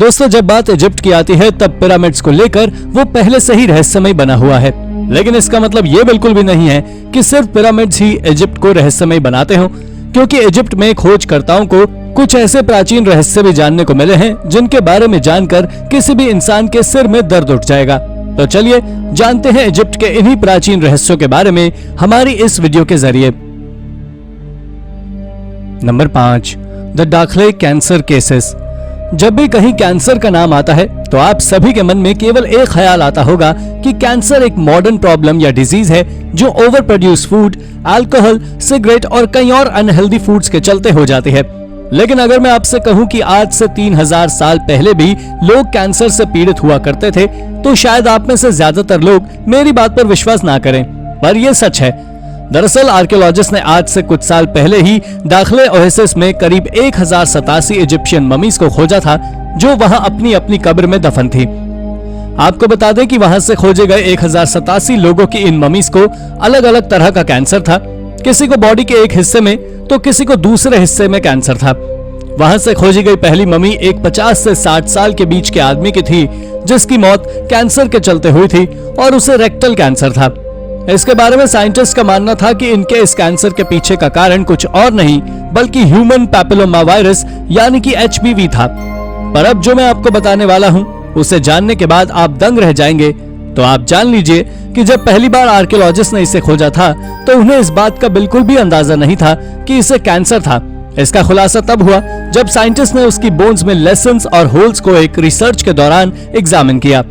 दोस्तों, जब बात इजिप्ट की आती है तब पिरामिड्स को लेकर वो पहले से ही रहस्यमय बना हुआ है। लेकिन इसका मतलब ये बिल्कुल भी नहीं है कि सिर्फ पिरामिड्स ही इजिप्ट को रहस्यमय बनाते हो, क्योंकि इजिप्ट में खोजकर्ताओं को कुछ ऐसे प्राचीन रहस्य भी जानने को मिले हैं जिनके बारे में जानकर किसी भी इंसान के सिर में दर्द उठ जाएगा। तो चलिए जानते हैं इजिप्ट के इन्हीं प्राचीन रहस्यों के बारे में हमारी इस वीडियो के जरिए। नंबर 5, द दाखले कैंसर केसेस। जब भी कहीं कैंसर का नाम आता है तो आप सभी के मन में केवल एक ख्याल आता होगा कि कैंसर एक मॉडर्न प्रॉब्लम या डिजीज है जो over produce food, alcohol, cigarette और कई और अनहेल्दी फूड्स के चलते हो जाती है। लेकिन अगर मैं आपसे कहूं कि आज से 3000 साल पहले भी लोग कैंसर से पीड़ित हुआ करते थे, तो शायद आप में से ज्यादातर लोग मेरी बात पर विश्वास ना करें, पर यह सच है। दरअसल आर्कियोलॉजिस्ट ने आज से कुछ साल पहले ही दाखले ओएसिस में करीब 1087 इजिप्शियन ममीज को खोजा था जो वहां अपनी अपनी कब्र में दफन थी। आपको बता दें कि वहां से खोजे गए 1087 लोगों की इन ममीज को अलग अलग तरह का कैंसर था। किसी को बॉडी के एक हिस्से में तो किसी को दूसरे हिस्से में कैंसर था। वहां से खोजी गई पहली ममी एक 50 से 60 साल के बीच के आदमी की थी जिसकी मौत कैंसर के चलते हुई थी और उसे रेक्टल कैंसर था। इसके बारे में साइंटिस्ट का मानना था कि इनके इस कैंसर के पीछे का कारण कुछ और नहीं बल्कि ह्यूमन पैपिलोमा वायरस यानी कि HPV था। पर अब जो मैं आपको बताने वाला हूं उसे जानने के बाद आप दंग रह जाएंगे। तो आप जान लीजिए कि जब पहली बार आर्कियोलॉजिस्ट ने इसे खोजा था तो उन्हें इस बात का बिल्कुल भी अंदाजा नहीं था कि इसे कैंसर था। इसका खुलासा तब हुआ जब साइंटिस्ट ने उसकी बोन्स में लेसन्स और होल्स को एक रिसर्च के दौरान एग्जामिन किया।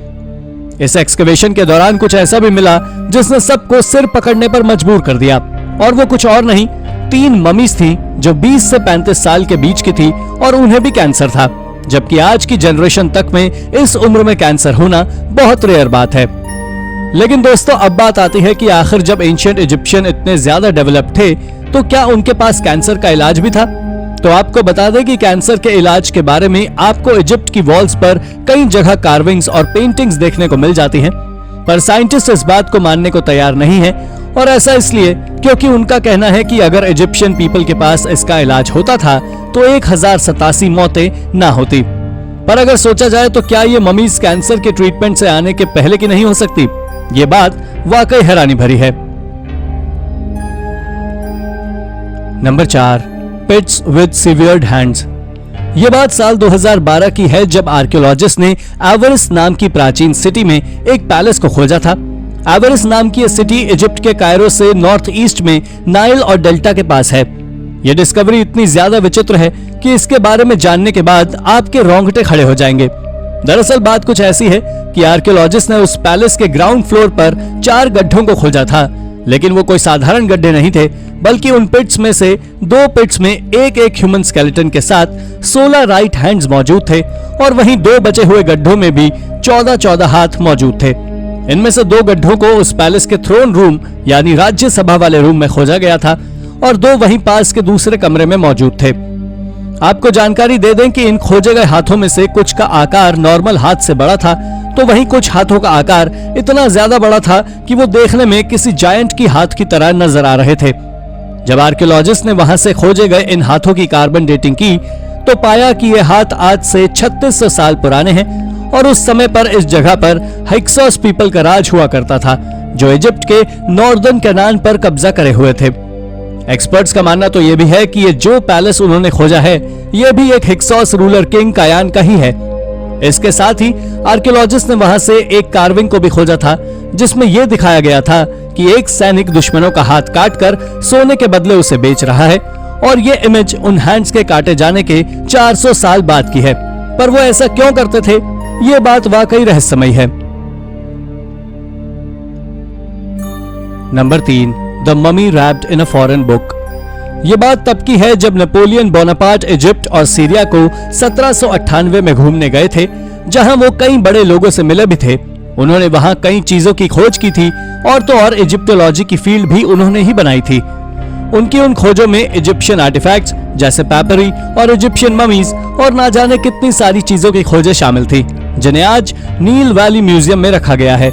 इस एक्सकवेशन के दौरान कुछ ऐसा भी मिला जिसने सबको सिर पकड़ने पर मजबूर कर दिया, और वो कुछ और नहीं 3 ममीज थी जो 20 से 35 साल के बीच की थी और उन्हें भी कैंसर था, जबकि आज की जनरेशन तक में इस उम्र में कैंसर होना बहुत रेयर बात है। लेकिन दोस्तों, अब बात आती है कि आखिर जब एंशिएंट इजिप्शियन इतने ज्यादा डेवलप थे तो क्या उनके पास कैंसर का इलाज भी था? तो आपको बता दें कि कैंसर के इलाज के बारे में आपको इजिप्ट की वॉल्स पर कई जगह कार्विंग्स और पेंटिंग्स देखने को मिल जाती हैं, पर साइंटिस्ट इस बात को मानने को तैयार नहीं है, और ऐसा इसलिए क्योंकि उनका कहना है कि अगर इजिप्शियन पीपल के पास इसका इलाज होता था तो 1087 मौतें ना होती। पर अगर सोचा जाए तो क्या ये ममीज कैंसर के ट्रीटमेंट से आने के पहले की नहीं हो सकती? ये बात वाकई हैरानी भरी है। Number 4, pits with severed hands. ये बात साल 2012 की है जब आर्कियोलॉजिस्ट ने एवरिस नाम की प्राचीन सिटी में एक पैलेस को खोजा था। एवरिस नाम की यह सिटी इजिप्ट के कायरो से नॉर्थ ईस्ट में नाइल और डेल्टा के पास है। यह डिस्कवरी इतनी ज्यादा विचित्र है कि इसके बारे में जानने के बाद आपके रोंगटे खड़े हो जाएंगे। दरअसल बात कुछ ऐसी है कि आर्कियोलॉजिस्ट ने उस पैलेस के ग्राउंड फ्लोर पर 4 गड्ढों को खोजा था, लेकिन वो कोई साधारण गड्ढे नहीं थे, बल्कि उन पिट्स में से 2 पिट्स में एक ह्यूमन स्केलेटन के साथ 16 राइट हैंड्स मौजूद थे, और वहीं 2 बचे हुए गड्ढों में भी 14 हाथ मौजूद थे। इनमें से 2 गड्ढों को उस पैलेस के थ्रोन रूम यानी राज्यसभा वाले रूम में खोजा गया था, और 2 वहीं पास के दूसरे कमरे में मौजूद थे। आपको जानकारी दे दें कि इन खोजे गए हाथों में से कुछ का आकार नॉर्मल हाथ से बड़ा था, तो वहीं कुछ हाथों का आकार इतना ज्यादा बड़ा था कि वो देखने में किसी जायंट की हाथ की तरह नजर आ रहे थे। जब आर्कियोलॉजिस्ट ने वहां से खोजे गए इन हाथों की कार्बन डेटिंग की तो पाया कि ये हाथ आज से 3600 साल पुराने हैं, और उस समय पर इस जगह पर हिक्सोस पीपल का राज हुआ करता था जो इजिप्ट के नॉर्दर्न कैनान पर कब्जा करे हुए थे। एक्सपर्ट्स का मानना तो यह भी है कि ये जो पैलेस उन्होंने खोजा है ये भी एक हिक्सोस रूलर किंग कायान का ही है। इसके साथ ही आर्कियोलॉजिस्ट ने वहां से एक कार्विंग को भी खोजा था जिसमें यह दिखाया गया था कि एक सैनिक दुश्मनों का हाथ काटकर सोने के बदले उसे बेच रहा है, और ये इमेज उन हैंड्स के काटे जाने के 400 साल बाद की है। पर वो ऐसा क्यों करते थे, ये बात वाकई रहस्यमयी है। Number 3, the mummy wrapped in a foreign book. ये बात तब की है जब नेपोलियन बोनापार्ट इजिप्ट और सीरिया को 1798 में घूमने गए थे, जहां वो कई बड़े लोगों से मिले भी थे। उन्होंने वहां कई चीजों की खोज की थी, और तो और इजिप्टोलॉजी की फील्ड भी उन्होंने ही बनाई थी। उनकी उन खोजों में इजिप्शियन आर्टिफैक्ट्स जैसे पैपरी और इजिप्शियन ममीज और ना जाने कितनी सारी चीजों की खोजें शामिल थी, जिन्हें आज नील वैली म्यूजियम में रखा गया है।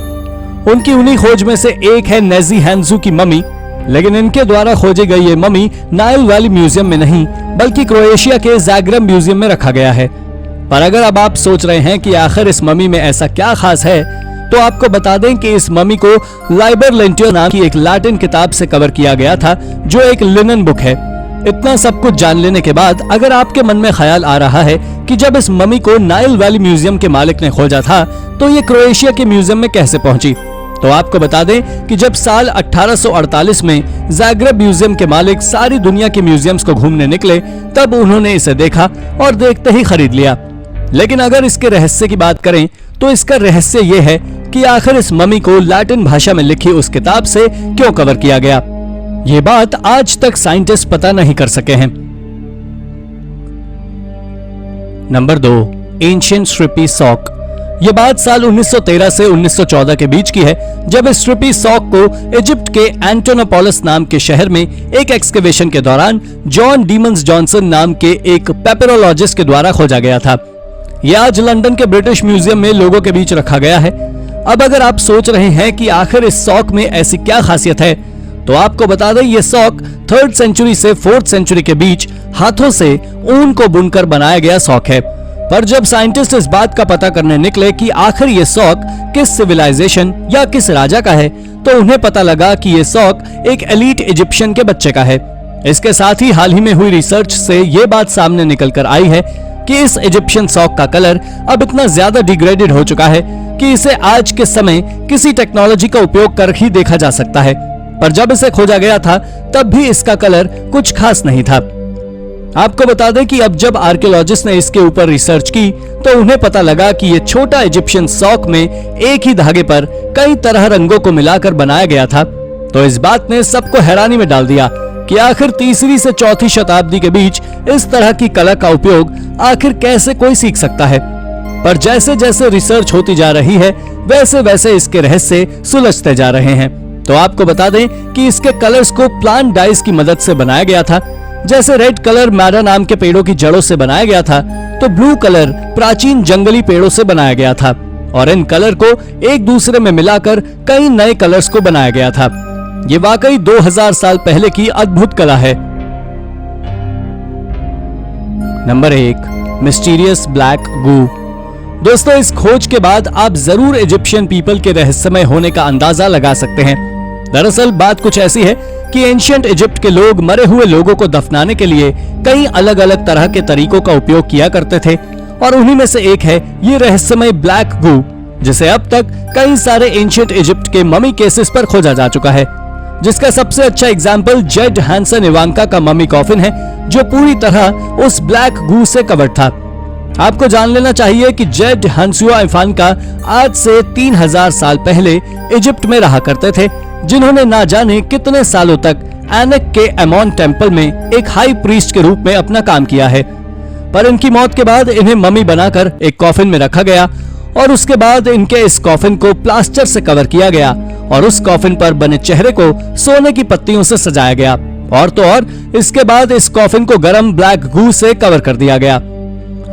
उनकी उन्हीं खोज में से एक है नेजी हैंजू की ममी, लेकिन इनके द्वारा खोजी गई ये ममी नाइल वैली म्यूजियम में नहीं बल्कि क्रोएशिया के ज़ाग्रेब म्यूजियम में रखा गया है। पर अगर अब आप सोच रहे हैं कि आखिर इस मम्मी में ऐसा क्या खास है, तो आपको बता दें कि इस मम्मी को लाइबर लेंटियो नाम की एक लैटिन किताब से कवर किया गया था, जो एक लिनन बुक है। इतना सब कुछ जान लेने के बाद अगर आपके मन में ख्याल आ रहा है कि जब इस मम्मी को नाइल वैली म्यूजियम के मालिक ने खोजा था तो ये क्रोएशिया के म्यूजियम में कैसे पहुंची, तो आपको बता दें कि जब साल 1848 में ज़ाग्रेब म्यूजियम के मालिक सारी दुनिया के म्यूजियम्स को घूमने निकले, तब उन्होंने इसे देखा और देखते ही खरीद लिया। लेकिन अगर इसके रहस्य की बात करें तो इसका रहस्य ये है कि आखिर इस मम्मी को लैटिन भाषा में लिखी उस किताब से क्यों कवर किया गया। ये बात आज तक साइंटिस्ट पता नहीं कर सके हैं। Number 2, ancient stripy sock. ये बात साल 1913 से 1914 के बीच की है, जब इस श्रिपी सॉक को इजिप्ट के एंटोनोपोलिस नाम के शहर में एक एक्सकवेशन के दौरान जॉन डीमंस जॉनसन नाम के एक पेपरोलॉजिस्ट के द्वारा खोजा गया था। यह आज लंदन के ब्रिटिश म्यूजियम में लोगों के बीच रखा गया है। अब अगर आप सोच रहे हैं कि आखिर इस सॉक में ऐसी क्या खासियत है, तो आपको बता दें ये सॉक 3rd सेंचुरी से 4th सेंचुरी के बीच हाथों से ऊन को बुनकर बनाया गया सॉक है। पर जब साइंटिस्ट इस बात का पता करने निकले कि आखिर ये सॉक किस सिविलाइजेशन या किस राजा का है, तो उन्हें पता लगा कि ये सॉक एक एलीट इजिप्शियन के बच्चे का है। इसके साथ ही हाल ही में हुई रिसर्च से ये बात सामने निकल कर आई है कि इस इजिप्शियन सॉक का कलर अब इतना ज्यादा डिग्रेडेड हो चुका है कि इसे आज के समय किसी टेक्नोलॉजी का उपयोग कर ही देखा जा सकता है। पर जब इसे खोजा गया था तब भी इसका कलर कुछ खास नहीं था। आपको बता दें कि अब जब आर्कियोलॉजिस्ट ने इसके ऊपर रिसर्च की तो उन्हें पता लगा कि ये छोटा इजिप्शियन सॉक में एक ही धागे पर कई तरह रंगों को मिलाकर बनाया गया था। तो इस बात ने सबको हैरानी में डाल दिया कि आखिर 3री से 4थी शताब्दी के बीच इस तरह की कला का उपयोग आखिर कैसे कोई सीख सकता है। पर जैसे जैसे रिसर्च होती जा रही है वैसे वैसे इसके रहस्य सुलझते जा रहे हैं। तो आपको बता दें कि इसके कलर्स को प्लांट डाइस की मदद से बनाया गया था। जैसे रेड कलर मैडा नाम के पेड़ों की जड़ों से बनाया गया था, तो ब्लू कलर प्राचीन जंगली पेड़ों से बनाया गया था और इन कलर को एक दूसरे में मिलाकर कई नए कलर्स को बनाया गया था। ये वाकई 2000 साल पहले की अद्भुत कला है। नंबर 1, मिस्टीरियस ब्लैक गू। दोस्तों, इस खोज के बाद आप जरूर इजिप्शियन पीपल के रहस्यमय होने का अंदाजा लगा सकते हैं। दरअसल बात कुछ ऐसी है कि एंशिएंट इजिप्ट के लोग मरे हुए लोगों को दफनाने के लिए कई अलग अलग तरह के तरीकों का उपयोग किया करते थे और उन्हीं में से एक है ये रहस्यमय ब्लैक गू, जिसे अब तक कई सारे एंशिएंट इजिप्ट के ममी केसेस पर खोजा जा चुका है। जिसका सबसे अच्छा एग्जाम्पल जेड हैंसन इवांका का ममी कॉफिन है, जो पूरी तरह उस ब्लैक गू से कवर्ड था। आपको जान लेना चाहिए कि जेड हंसुआ इवांका आज से 3000 साल पहले इजिप्ट में रहा करते थे, जिन्होंने ना जाने कितने सालों तक एनेक के एमोन टेम्पल में एक हाई प्रीस्ट के रूप में अपना काम किया है। पर इनकी मौत के बाद इन्हें ममी बनाकर एक कॉफिन में रखा गया और उसके बाद इनके इस कॉफिन को प्लास्टर से कवर किया गया और उस कॉफिन पर बने चेहरे को सोने की पत्तियों से सजाया गया और तो और इसके बाद इस कॉफिन को गर्म ब्लैक गू से कवर कर दिया गया।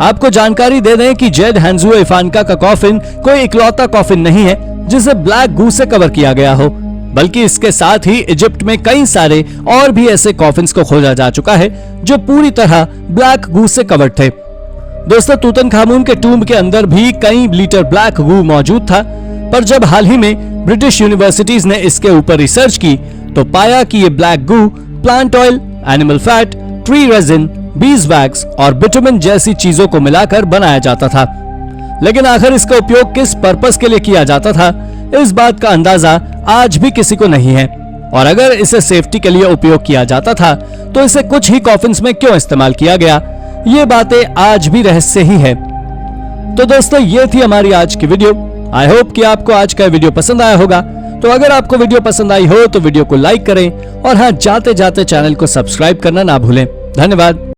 आपको जानकारी दे दें कि जेड हैंसुआ इवांका का कॉफिन कोई इकलौता कॉफिन नहीं है जिसे ब्लैक गू से कवर किया गया हो, बल्कि इसके साथ ही इजिप्ट में कई सारे और भी ऐसे कॉफिन्स को खोजा जा चुका है जो पूरी तरह ब्लैक गू से कवर्ड थे। दोस्तों, तूतनखामुन के टूम्ब के अंदर भी कई लीटर ब्लैक गू मौजूद था, पर जब हाल ही में ब्रिटिश यूनिवर्सिटीज ने इसके ऊपर रिसर्च की तो पाया कि ये black goo plant oil, animal fat, tree resin, beeswax और बिटुमिन जैसी चीजों को मिलाकर बनाया जाता था। लेकिन आखिर इसका उपयोग किस पर्पस के लिए किया जाता था, इस बात का अंदाजा आज भी किसी को नहीं है। और अगर इसे सेफ्टी के लिए उपयोग किया जाता था तो इसे कुछ ही कॉफिन्स में क्यों इस्तेमाल किया गया, ये बातें आज भी रहस्य ही है। तो दोस्तों, ये थी हमारी आज की वीडियो। आई होप कि आपको आज का वीडियो पसंद आया होगा। तो अगर आपको वीडियो पसंद आई हो तो वीडियो को लाइक करें और हाँ, जाते जाते चैनल को सब्सक्राइब करना ना भूलें। धन्यवाद।